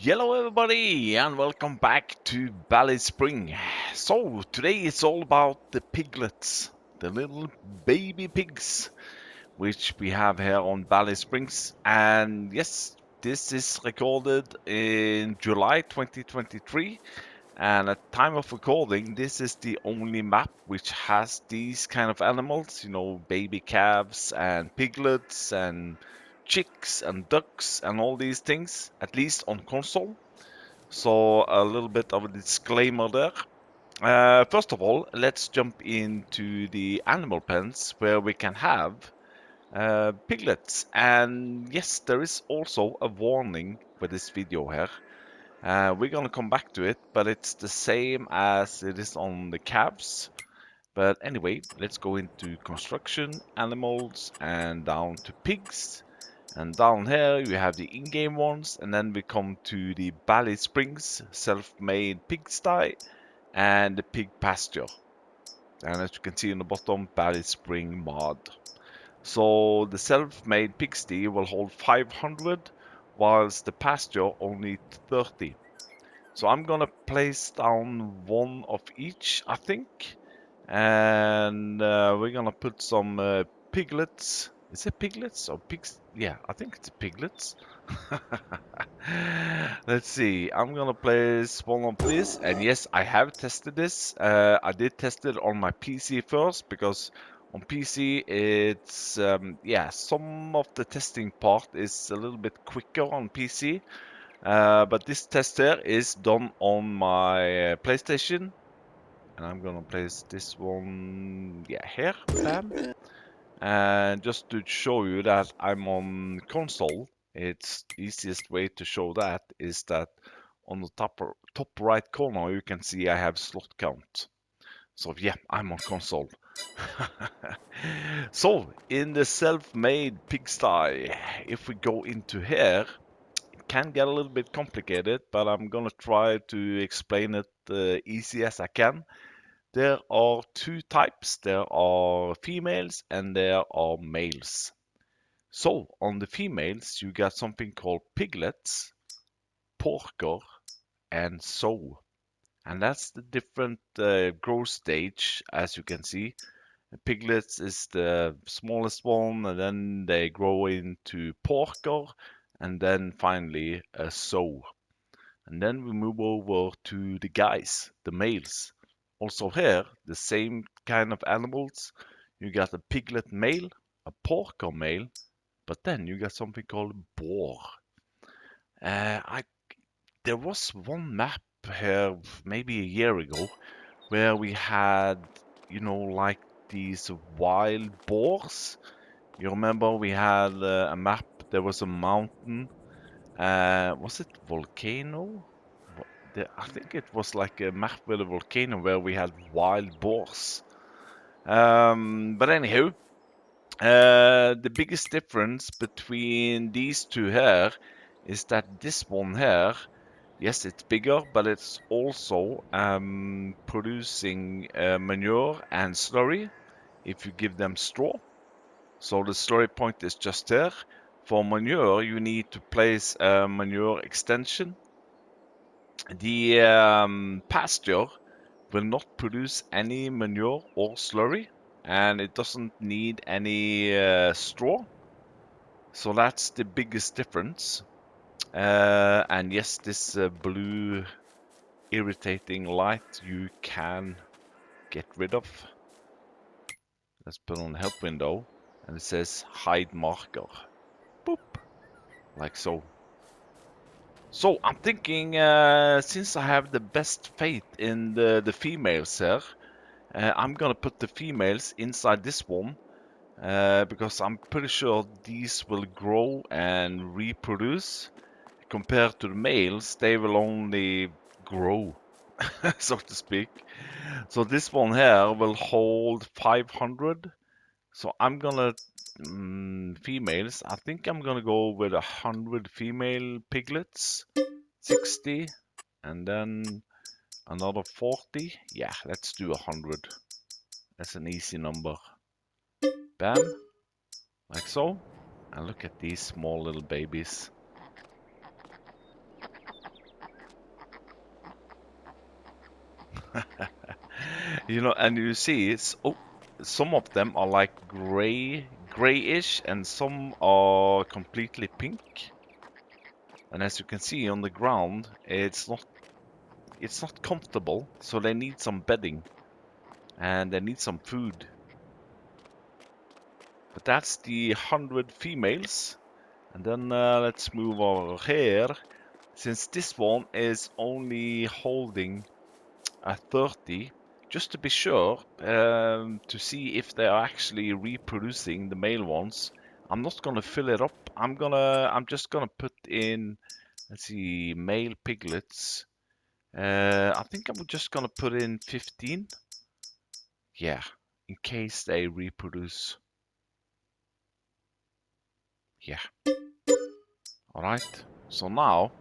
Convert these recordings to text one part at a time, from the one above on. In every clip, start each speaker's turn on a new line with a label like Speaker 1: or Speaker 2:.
Speaker 1: Hello everybody and welcome back to Ballyspring. So today it's all about the piglets, the little baby pigs, which we have here on Ballysprings. And yes, this is recorded in July 2023. And at time of recording, this is the only map which has these kind of animals, baby calves and piglets and chicks and ducks and all these things, at least on console. So a little bit of a disclaimer there. First of all, let's jump into the animal pens where we can have piglets. And yes, there is also a warning for this video here. We're gonna come back to it, but it's the same as it is on the calves. But anyway, let's go into construction, animals, and down to pigs. And down here you have the in-game ones, and then we come to the Ballysprings self-made pigsty and the pig pasture. And as you can see in the bottom, Ballyspring mod. So the self-made pigsty will hold 500, whilst the pasture only 30. So I'm gonna place down one of each, I think. And we're gonna put some piglets. Is it piglets or pigs? Yeah, I think it's piglets. Let's see. I'm gonna place one of this, and yes, I have tested this. I did test it on my PC first because on PC it's yeah, some of the testing part is a little bit quicker on PC. But this test here is done on my PlayStation, and I'm gonna place this one, yeah, here, bam. And just to show you that I'm on console, it's easiest way to show that is that on the top right corner you can see I have slot count. So yeah, I'm on console. So in the self-made pigsty, if we go into here, it can get a little bit complicated, but I'm gonna try to explain it easy as I can. There are two types. There are females and there are males. So on the females, you got something called piglets, porker, and sow. And that's the different growth stage, as you can see. The piglets is the smallest one, and then they grow into porker, and then finally a sow. And then we move over to the guys, the males. Also here, the same kind of animals. You got a piglet male, a porker male, but then you got something called boar. I There was one map here maybe a year ago where we had, like these wild boars. You remember we had a map, there was a mountain. Was it volcano? I think it was like a map with a volcano where we had wild boars. But anyhow, the biggest difference between these two here is that this one here, yes, it's bigger, but it's also producing manure and slurry if you give them straw. So the slurry point is just there. For manure, you need to place a manure extension. The pasture will not produce any manure or slurry, and it doesn't need any straw. So that's the biggest difference. And yes, this blue irritating light you can get rid of. Let's put on the help window, and it says hide marker. Boop, like so. So I'm thinking, since I have the best faith in the females here, I'm gonna put the females inside this one because I'm pretty sure these will grow and reproduce. Compared to the males, they will only grow, so to speak. So this one here will hold 500. So I'm gonna females. I think I'm gonna go with 100 female piglets, 60, and then another 40. Yeah, let's do 100. That's an easy number. Bam, like so. And look at these small little babies. You know, and you see, some of them are like grayish, and some are completely pink. And as you can see on the ground, it's not comfortable, so they need some bedding and they need some food. But that's the 100 females. And then let's move over here. Since this one is only holding a 30, just to be sure, to see if they are actually reproducing the male ones, I'm not gonna fill it up. I'm just gonna put in, let's see, male piglets. I think I'm just gonna put in 15. Yeah, in case they reproduce. Yeah. All right. So now,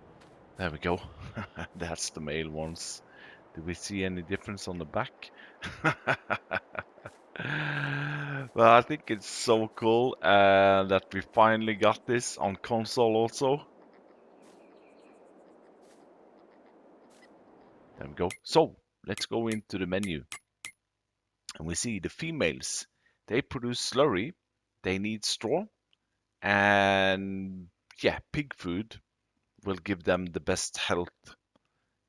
Speaker 1: there we go. That's the male ones. Do we see any difference on the back? Well, I think it's so cool that we finally got this on console also. There we go. So, let's go into the menu. And we see the females. They produce slurry. They need straw. And yeah, pig food will give them the best health.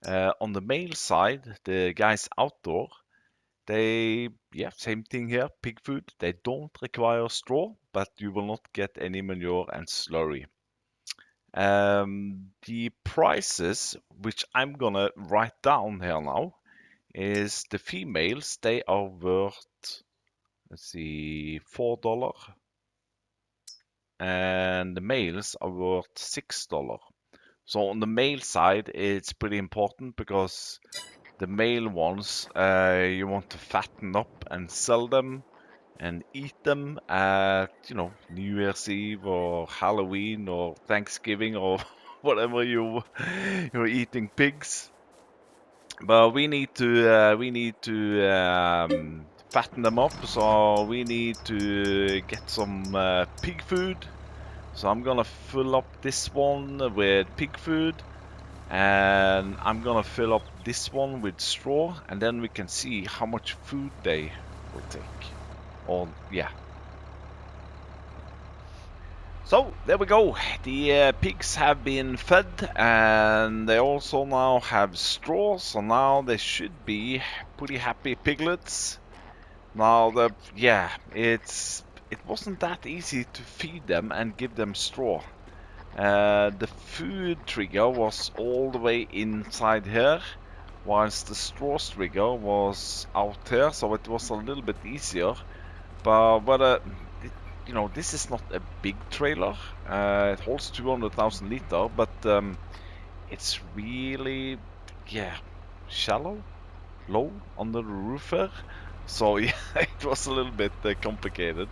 Speaker 1: On the male side, the guys outdoor, yeah, same thing here, pig food. They don't require straw, but you will not get any manure and slurry. The prices, which I'm gonna write down here now, is the females, they are worth, let's see, $4, and the males are worth $6. So on the male side, it's pretty important because the male ones, you want to fatten up and sell them and eat them at, New Year's Eve or Halloween or Thanksgiving or whatever you're eating pigs. But we need to fatten them up, so we need to get some pig food. So I'm gonna fill up this one with pig food, and I'm gonna fill up this one with straw, and then we can see how much food they will take. Or yeah. So there we go. The pigs have been fed, and they also now have straw. So now they should be pretty happy piglets. Now it wasn't that easy to feed them and give them straw. The food trigger was all the way inside here, whilst the straw trigger was out here, so it was a little bit easier. But this is not a big trailer. It holds 200,000 liter, but it's really, yeah, shallow, low under the roof here. So yeah, it was a little bit complicated.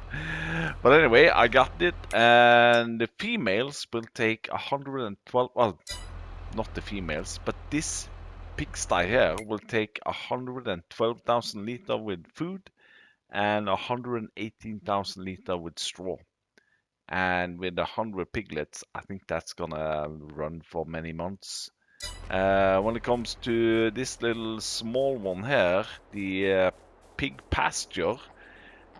Speaker 1: But anyway, I got it, and the females will take 112. Well, not the females, but this pigsty here will take 112,000 liter with food and 118,000 liter with straw. And with 100 piglets, I think that's gonna run for many months. When it comes to this little small one here, the pig pasture,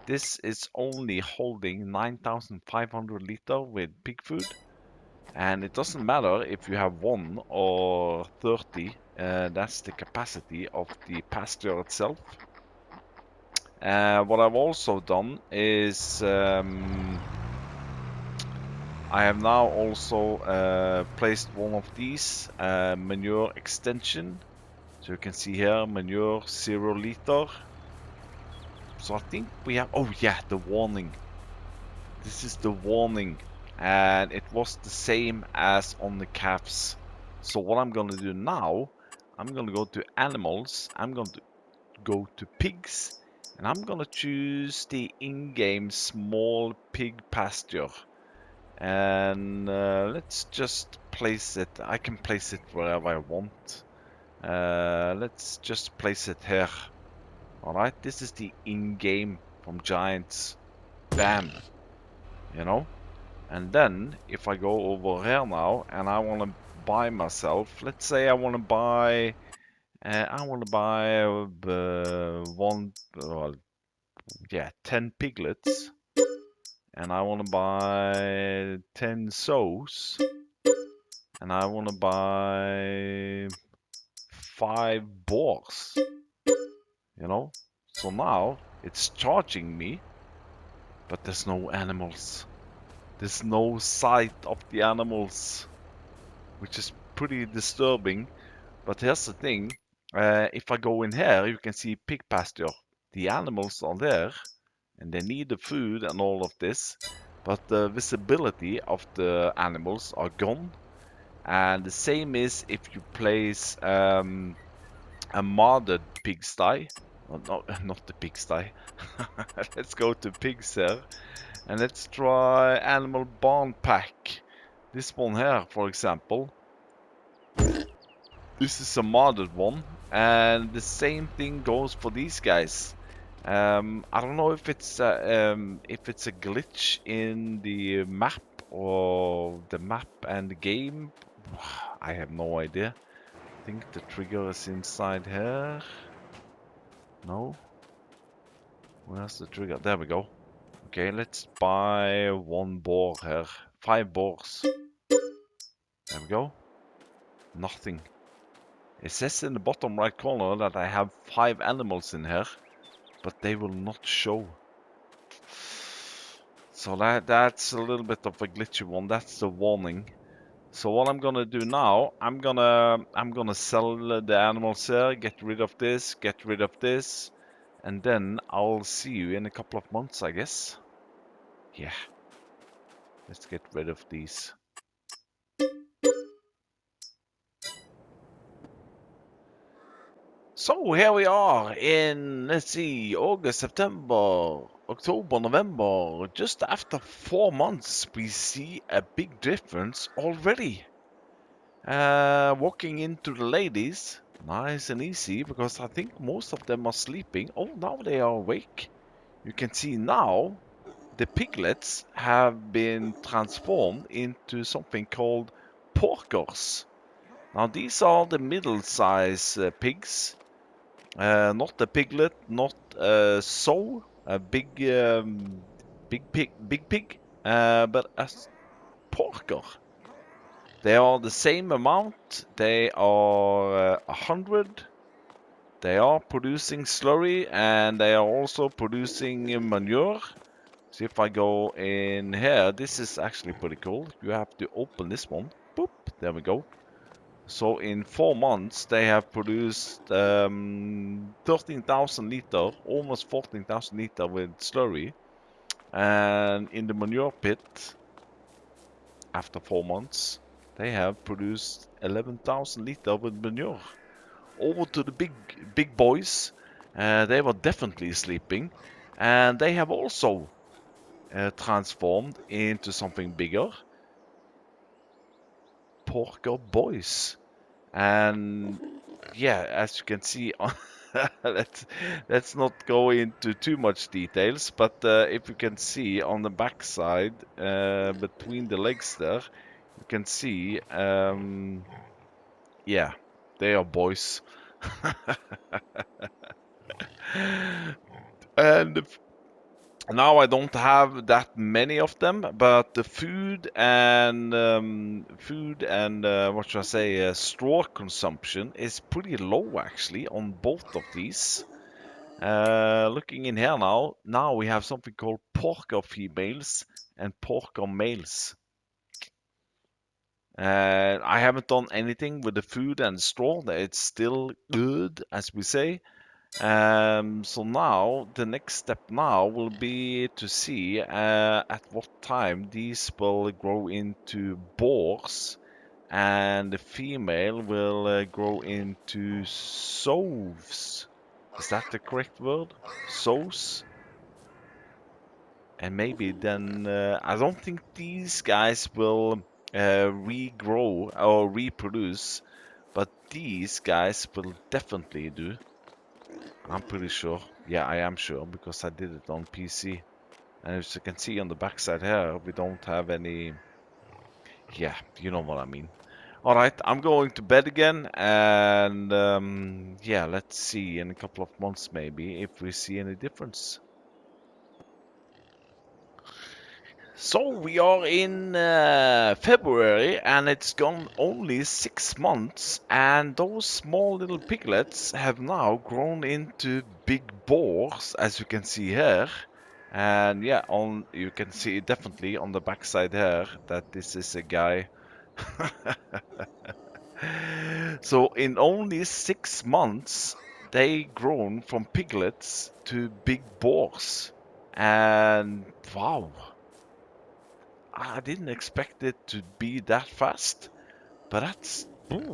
Speaker 1: this is only holding 9,500 liter with pig food. And it doesn't matter if you have 1 or 30, that's the capacity of the pasture itself. What I've also done is I have now also placed one of these manure extension. So you can see here, manure 0 liter. So I think we have, oh yeah, the warning. This is the warning. And it was the same as on the calves. So what I'm going to do now, I'm going to go to animals. I'm going to go to pigs. And I'm going to choose the in-game small pig pasture. And let's just place it. I can place it wherever I want. Let's just place it here. Alright, this is the in-game from Giants. Bam. And then, if I go over here now, and I want to buy myself, let's say I want to buy I want to buy 10 piglets. And I want to buy 10 sows. And I want to buy 5 boars. You know? So now it's charging me, but there's no animals. There's no sight of the animals, which is pretty disturbing. But here's the thing. If I go in here, you can see pig pasture. The animals are there, and they need the food and all of this. But the visibility of the animals are gone. And the same is if you place a modded pigsty. Oh, no, not the pigsty. Let's go to pigs here. And let's try animal barn pack. This one here, for example. This is a modded one. And the same thing goes for these guys. I don't know if it's a glitch in the map or the map and the game. I have no idea. I think the trigger is inside here. No. Where's the trigger? There we go. Okay, let's buy 1 boar here. 5 boars. There we go. Nothing. It says in the bottom right corner that I have 5 animals in here, but they will not show. So that's a little bit of a glitchy one. That's the warning. So what I'm gonna do now, I'm gonna sell the animals here, get rid of this, and then I'll see you in a couple of months, I guess. Yeah. Let's get rid of these. So here we are in, let's see, August, September, October, November. Just after 4 months, we see a big difference already. Walking into the ladies, nice and easy, because I think most of them are sleeping. Oh, now they are awake. You can see now the piglets have been transformed into something called porkers. Now these are the middle-size pigs. Not a piglet, not a sow, a big pig, but a porker. They are the same amount. They are 100. They are producing slurry and they are also producing manure. So if I go in here, this is actually pretty cool. You have to open this one. Boop, there we go. So in 4 months, they have produced 13,000 liter, almost 14,000 liter with slurry. And in the manure pit, after 4 months, they have produced 11,000 liter with manure. Over to the big boys, they were definitely sleeping. And they have also transformed into something bigger. Porker boys. And yeah, as you can see, let's not go into too much details, but if you can see on the back side, between the legs there, you can see, yeah, they are boys. And now I don't have that many of them, but the food and what should I say, straw consumption is pretty low actually on both of these. Looking in here now we have something called porker females and porker males. I haven't done anything with the food and straw. It's still good, as we say. So now the next step now will be to see at what time these will grow into boars, and the female will grow into sows. Is that the correct word? Sows? And maybe then I don't think these guys will regrow or reproduce, but these guys will definitely do. I'm pretty sure. Yeah, I am sure because I did it on PC. And as you can see on the backside here, we don't have any. Yeah, you know what I mean. All right, I'm going to bed again, and yeah, let's see in a couple of months maybe if we see any difference. So we are in February, and it's gone only 6 months, and those small little piglets have now grown into big boars, as you can see here. And yeah, on you can see definitely on the backside here that this is a guy. So in only 6 months, they grown from piglets to big boars, and wow. I didn't expect it to be that fast, but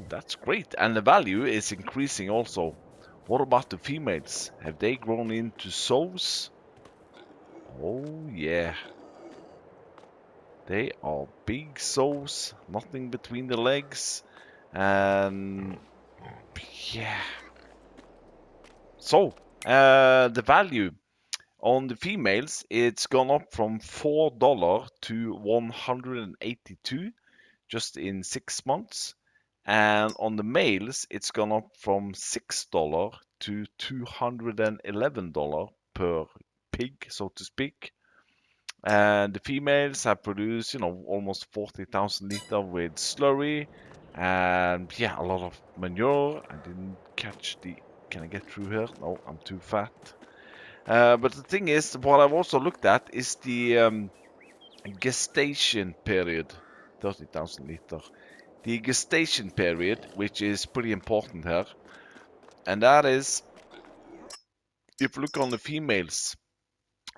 Speaker 1: that's great. And the value is increasing also. What about the females? Have they grown into sows? Oh yeah, they are big sows, nothing between the legs, and yeah. So the value on the females, it's gone up from $4 to 182 just in 6 months. And on the males, it's gone up from $6 to $211 per pig, so to speak. And the females have produced, almost 40,000 liter with slurry and yeah, a lot of manure. I didn't catch the. Can I get through here? No, I'm too fat. But the thing is, what I've also looked at is the gestation period, 30,000 liter. The gestation period, which is pretty important here, and that is if you look on the females.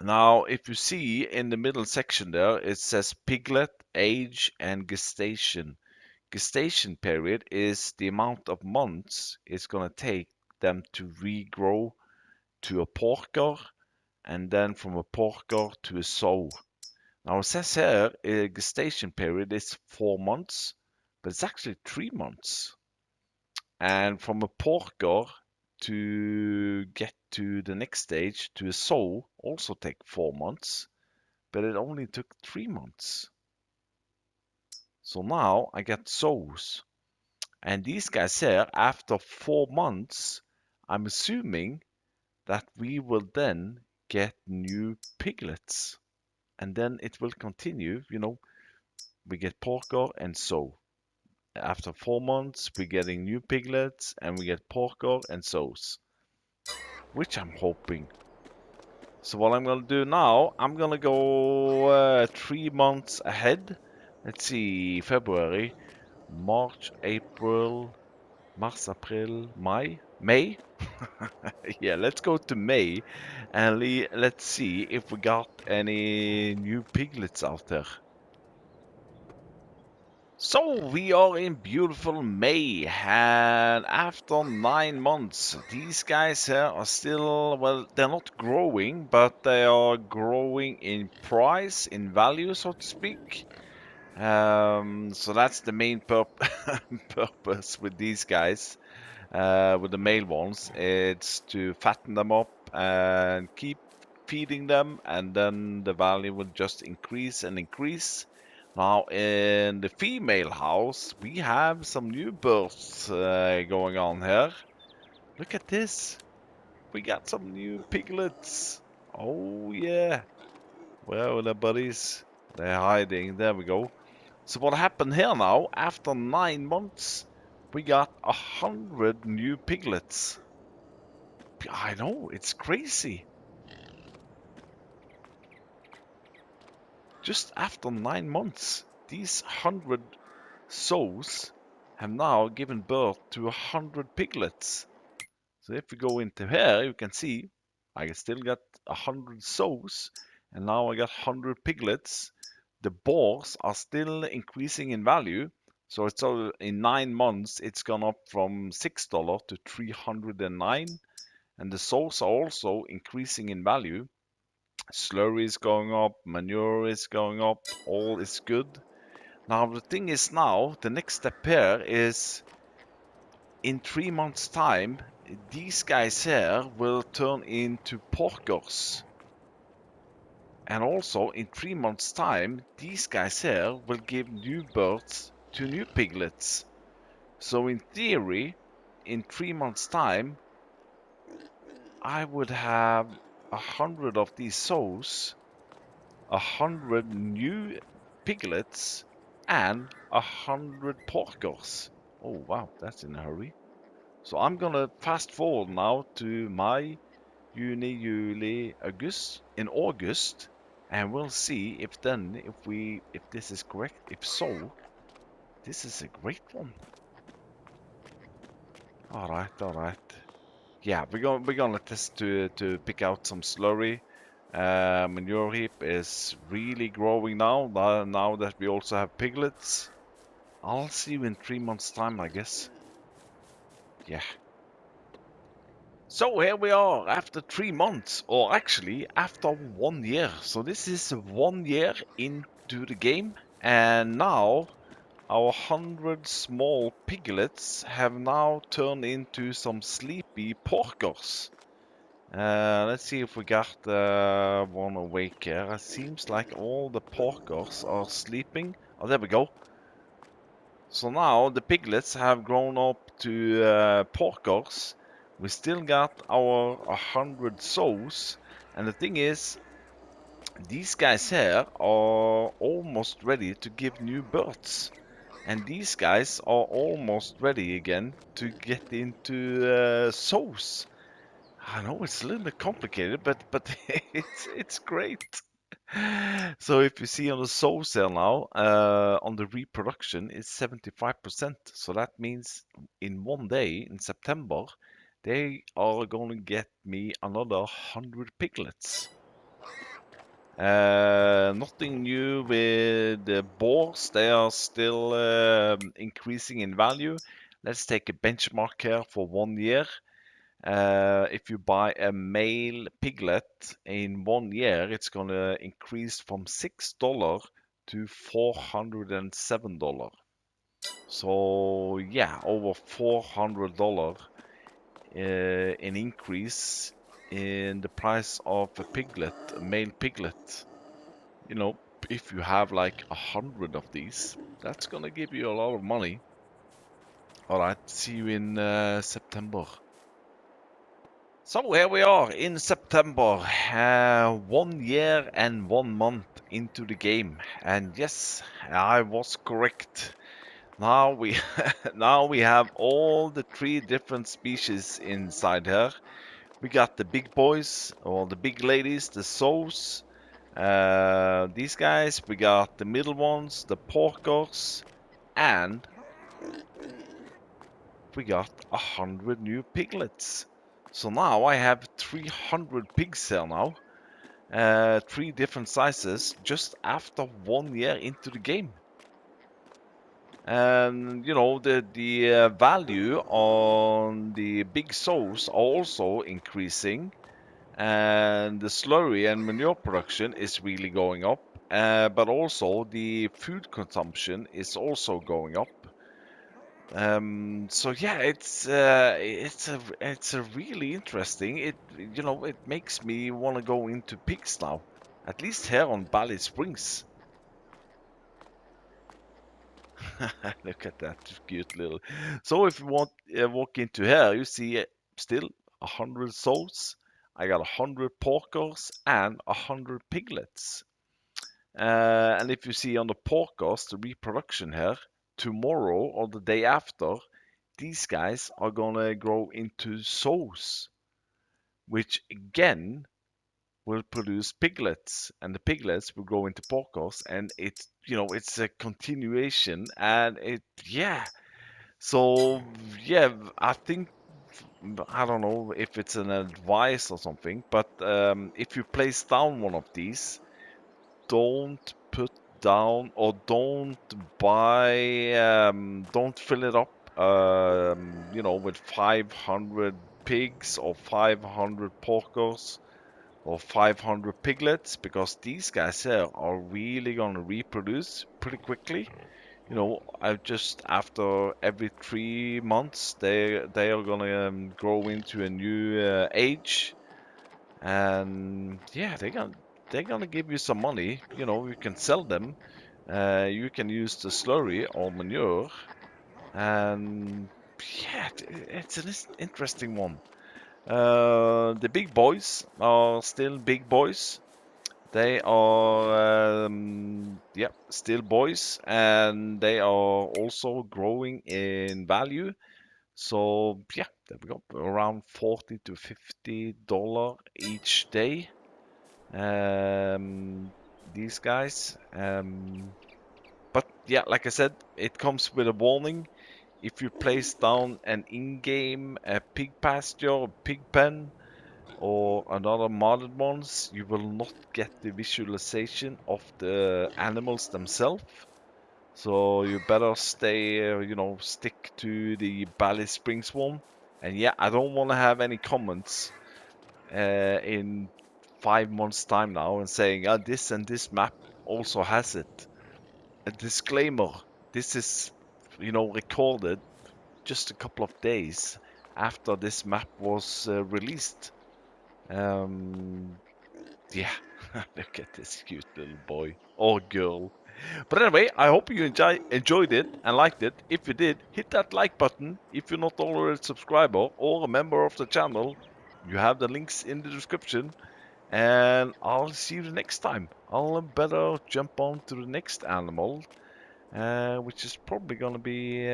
Speaker 1: Now, if you see in the middle section there, it says piglet, age, and gestation. Gestation period is the amount of months it's going to take them to regrow to a porker, and then from a porker to a sow. Now, it says here a gestation period is 4 months, but it's actually 3 months. And from a porker to get to the next stage, to a sow, also take 4 months, but it only took 3 months. So now I get sows. And these guys here, after 4 months, I'm assuming that we will then get new piglets. And then it will continue, we get porker and sow. After 4 months, we're getting new piglets and we get porker and sows, which I'm hoping. So what I'm gonna do now, I'm gonna go 3 months ahead. Let's see, February, March, April, Mars, April, May. Yeah, let's go to May and let's see if we got any new piglets out there. So we are in beautiful May, and after 9 months, these guys here are still, well, they're not growing, but they are growing in price, in value, so to speak. So that's the main purpose with these guys, with the male ones. It's to fatten them up and keep feeding them, and then the value will just increase and increase. Now, in the female house, we have some new births going on here. Look at this. We got some new piglets. Oh, yeah. Where are the buddies? They're hiding. There we go. So what happened here now, after 9 months, we got 100 new piglets. I know, it's crazy. Just after 9 months, these 100 sows have now given birth to 100 piglets. So if we go into here, you can see I still got 100 sows, and now I got 100 piglets. The boars are still increasing in value. So it's in 9 months, it's gone up from $6 to 309, and the sows are also increasing in value. Slurry is going up, manure is going up, all is good. Now the thing is now, the next step here is in 3 months' time, these guys here will turn into porkers. And also in 3 months' time, these guys here will give new births to new piglets. So in theory, in 3 months' time, I would have 100 of these sows, 100 new piglets, and 100 porkers. Oh wow, that's in a hurry. So I'm gonna fast forward now to May, Juni, July, August. In August, and we'll see if this is correct. If so, this is a great one. All right, all right. Yeah, we're gonna test to pick out some slurry. Manure heap is really growing now that we also have piglets. I'll see you in 3 months' time, I guess. Yeah. So here we are after 3 months, or actually after 1 year. So this is 1 year into the game, and now our 100 small piglets have now turned into some sleepy porkers. Let's see if we got one awake here. It seems like all the porkers are sleeping. Oh, there we go. So now the piglets have grown up to porkers. We still got our 100 sows. And the thing is, these guys here are almost ready to give new births. And these guys are almost ready again to get into sows. I know it's a little bit complicated, but it's great. So if you see on the sow cell now, on the reproduction, it's 75%. So that means in one day, in September, they are going to get me another 100 piglets. Nothing new with the boars. They are still increasing in value. Let's take a benchmark here for 1 year. If you buy a male piglet in 1 year, it's going to increase from $6 to $407. So yeah, over $400 an increase in the price of a piglet, a male piglet. You know, if you have like 100 of these, that's going to give you a lot of money. All right, see you in September. So here we are in September, 1 year and 1 month into the game, and yes, I was correct. Now we now we have all the three different species inside here. We got the big boys or the big ladies, the sows. These guys. We got the middle ones, the porkers, and we got 100 new piglets. So now I have 300 pigs here now. Three different sizes just after 1 year into the game. And you know the value on the big sows are also increasing, and the slurry and manure production is really going up. But also the food consumption is also going up. So yeah, it's a really interesting. It makes me want to go into pigs now, at least here on Bally Springs. Look at that cute little. So if you want walk into here, you see still 100 sows. I got 100 porkers and 100 piglets. And if you see on the porkers, the reproduction here, tomorrow or the day after, these guys are gonna grow into sows, which again will produce piglets, and the piglets will grow into porkers, and it's a continuation, and yeah. So yeah, I think I don't know if it's an advice or something, but if you place down one of these, don't put down or don't fill it up, with 500 pigs or 500 porkers or 500 piglets, because these guys here are really going to reproduce pretty quickly. I just after every 3 months they are gonna grow into a new age, and yeah, they're gonna give you some money. You can sell them. You can use the slurry or manure, And yeah, it's an interesting one. The big boys are still big boys. They are, yeah, still boys, and they are also growing in value. So yeah, there we go, around $40 to $50 each day. These guys. But yeah, like I said, it comes with a warning. If you place down an in-game pig pasture, pig pen, or another modded ones, you will not get the visualization of the animals themselves. So you better stay, stick to the Ballyspring one. And yeah, I don't want to have any comments in 5 months' time now and saying, this and this map also has it. A disclaimer: this is, recorded just a couple of days after this map was released. Um, yeah, look at this cute little boy or girl. But anyway, I hope you enjoyed it and liked it. If you did, hit that like button. If you're not already a subscriber or a member of the channel, you have the links in the description. And I'll see you the next time. I'll better jump on to the next animal, which is probably going to be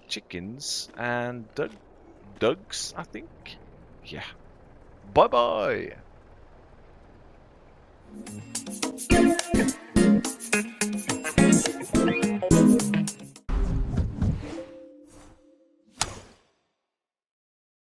Speaker 1: chickens and ducks, I think. Yeah. Bye bye.